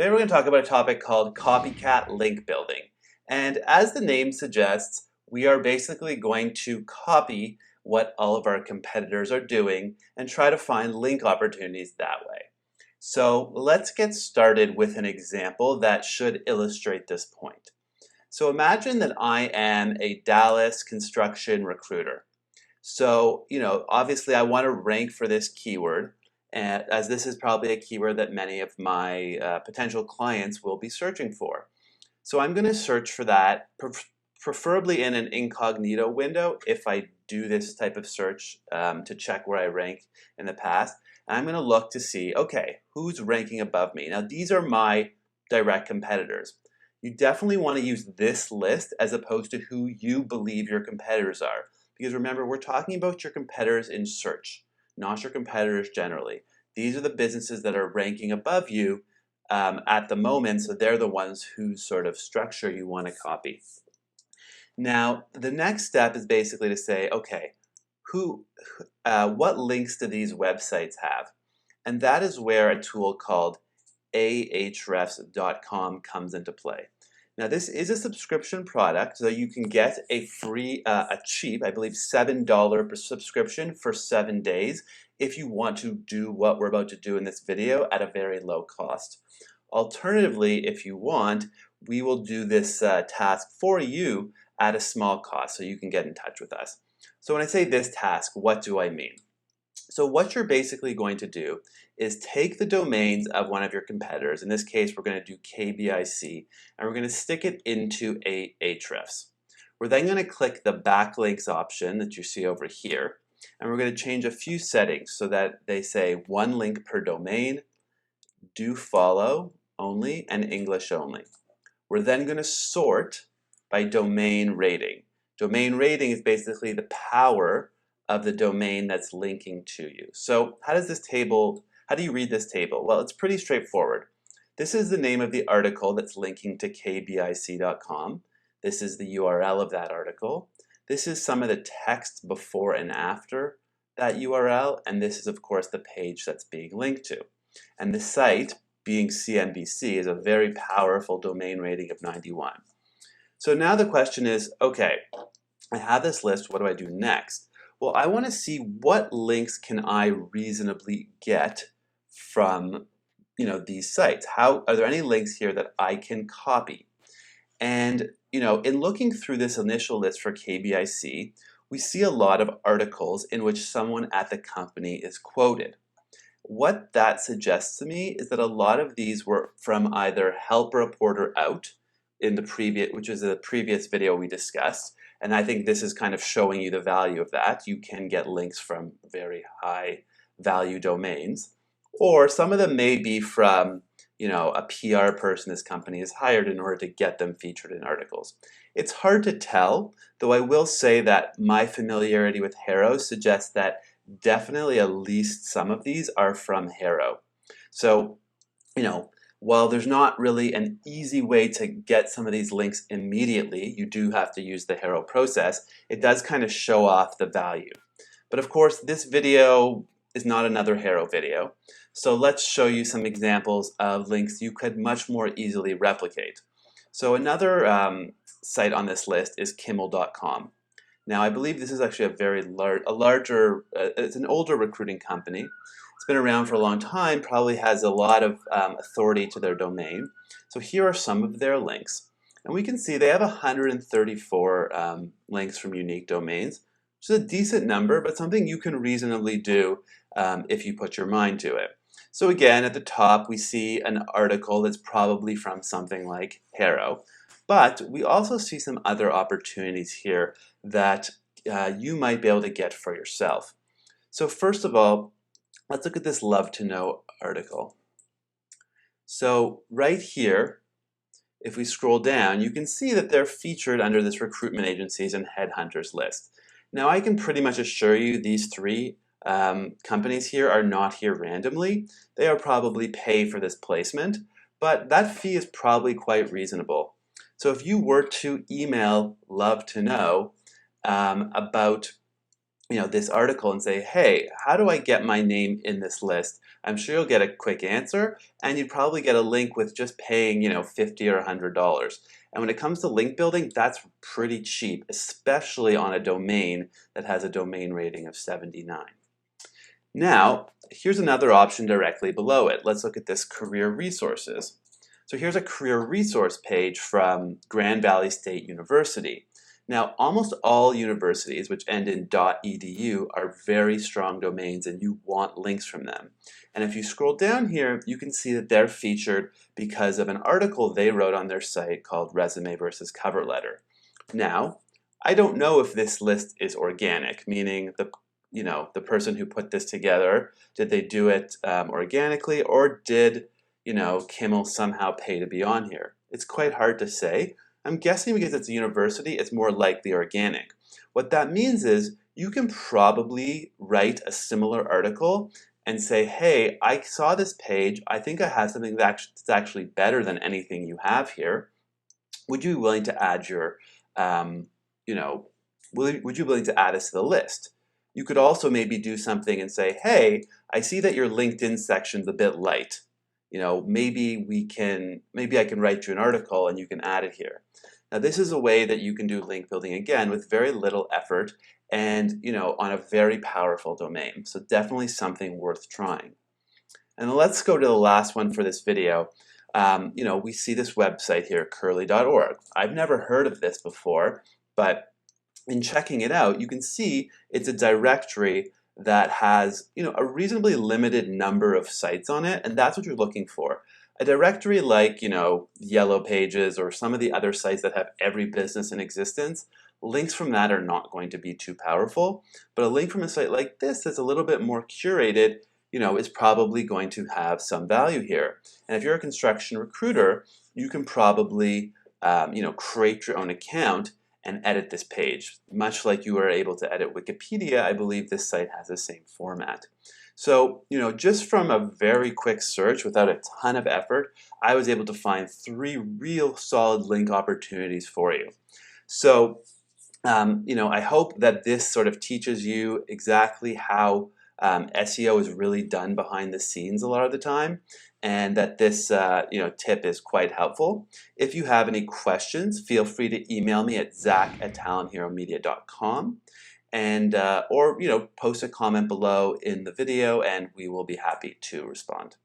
Today we're going to talk about a topic called copycat link building. And as the name suggests, we are basically going to copy what all of our competitors are doing and try to find link opportunities that way. So let's get started with an example that should illustrate this point. So imagine that I am a Dallas construction recruiter. So, obviously I want to rank for this keyword, as this is probably a keyword that many of my potential clients will be searching for. So I'm going to search for that, preferably in an incognito window if I do this type of search to check where I ranked in the past. And I'm going to look to see, okay, who's ranking above me? Now these are my direct competitors. You definitely want to use this list as opposed to who you believe your competitors are. Because remember, we're talking about your competitors in search, not your competitors generally. These are the businesses that are ranking above you at the moment, so they're the ones whose sort of structure you want to copy. Now, the next step is basically to say, okay, what links do these websites have? And that is where a tool called ahrefs.com comes into play. Now this is a subscription product, so you can get a free, a cheap, I believe $7 subscription for 7 days if you want to do what we're about to do in this video at a very low cost. Alternatively, if you want, we will do this task for you at a small cost so you can get in touch with us. So when I say this task, what do I mean? So what you're basically going to do is take the domains of one of your competitors. In this case, we're going to do KBIC, and we're going to stick it into Ahrefs. We're then going to click the backlinks option that you see over here, and we're going to change a few settings so that they say one link per domain, do follow only, and English only. We're then going to sort by domain rating. Domain rating is basically the power of the domain that's linking to you. So how do you read this table? Well, it's pretty straightforward. This is the name of the article that's linking to kbic.com. This is the URL of that article. This is some of the text before and after that URL, and this is of course the page that's being linked to. And the site, being CNBC, is a very powerful domain rating of 91. So now the question is, okay, I have this list, what do I do next? Well, I want to see what links can I reasonably get from these sites. Are there any links here that I can copy? And in looking through this initial list for KBIC, we see a lot of articles in which someone at the company is quoted. What that suggests to me is that a lot of these were from either Help Reporter Out in the previous video we discussed. And I think this is kind of showing you the value of that. You can get links from very high value domains. Or some of them may be from a PR person this company has hired in order to get them featured in articles. It's hard to tell, though I will say that my familiarity with Haro suggests that definitely at least some of these are from Haro. So, while there's not really an easy way to get some of these links immediately, you do have to use the Haro process, it does kind of show off the value. But of course, this video is not another Haro video, so let's show you some examples of links you could much more easily replicate. So another site on this list is Kimmel.com. Now I believe this is actually a very larger, it's an older recruiting company. It's been around for a long time, probably has a lot of authority to their domain. So here are some of their links. And we can see they have 134 links from unique domains, which is a decent number, but something you can reasonably do if you put your mind to it. So again, at the top, we see an article that's probably from something like Haro. But we also see some other opportunities here that you might be able to get for yourself. So first of all, let's look at this Love to Know article. So right here, if we scroll down, you can see that they're featured under this recruitment agencies and headhunters list. Now I can pretty much assure you these three companies here are not here randomly. They are probably pay for this placement, but that fee is probably quite reasonable. So if you were to email Love to Know about this article and say, hey, how do I get my name in this list? I'm sure you'll get a quick answer, and you'd probably get a link with just paying, $50 or $100. And when it comes to link building, that's pretty cheap, especially on a domain that has a domain rating of 79. Now, here's another option directly below it. Let's look at this career resources. So here's a career resource page from Grand Valley State University. Now, almost all universities which end in .edu are very strong domains, and you want links from them. And if you scroll down here, you can see that they're featured because of an article they wrote on their site called Resume versus Cover Letter. Now, I don't know if this list is organic, meaning the person who put this together, did they do it organically, or did Kimmel somehow pay to be on here? It's quite hard to say. I'm guessing because it's a university, it's more likely organic. What that means is you can probably write a similar article and say, hey, I saw this page, I think I have something that's actually better than anything you have here. Would you be willing to add your, would you be willing to add us to the list? You could also maybe do something and say, hey, I see that your LinkedIn section's a bit light. Maybe I can write you an article and you can add it here. Now, this is a way that you can do link building, again, with very little effort and, on a very powerful domain. So definitely something worth trying. And let's go to the last one for this video. We see this website here, curly.org. I've never heard of this before, but in checking it out, you can see it's a directory that has a reasonably limited number of sites on it, and that's what you're looking for. A directory like Yellow Pages or some of the other sites that have every business in existence, links from that are not going to be too powerful, but a link from a site like this that's a little bit more curated is probably going to have some value here. And if you're a construction recruiter, you can probably create your own account and edit this page. Much like you are able to edit Wikipedia, I believe this site has the same format. So, just from a very quick search without a ton of effort, I was able to find 3 real solid link opportunities for you. So, I hope that this sort of teaches you exactly how SEO is really done behind the scenes a lot of the time, and that this tip is quite helpful. If you have any questions, feel free to email me at zach@talentheromedia.com, and or post a comment below in the video, and we will be happy to respond.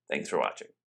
Thanks for watching.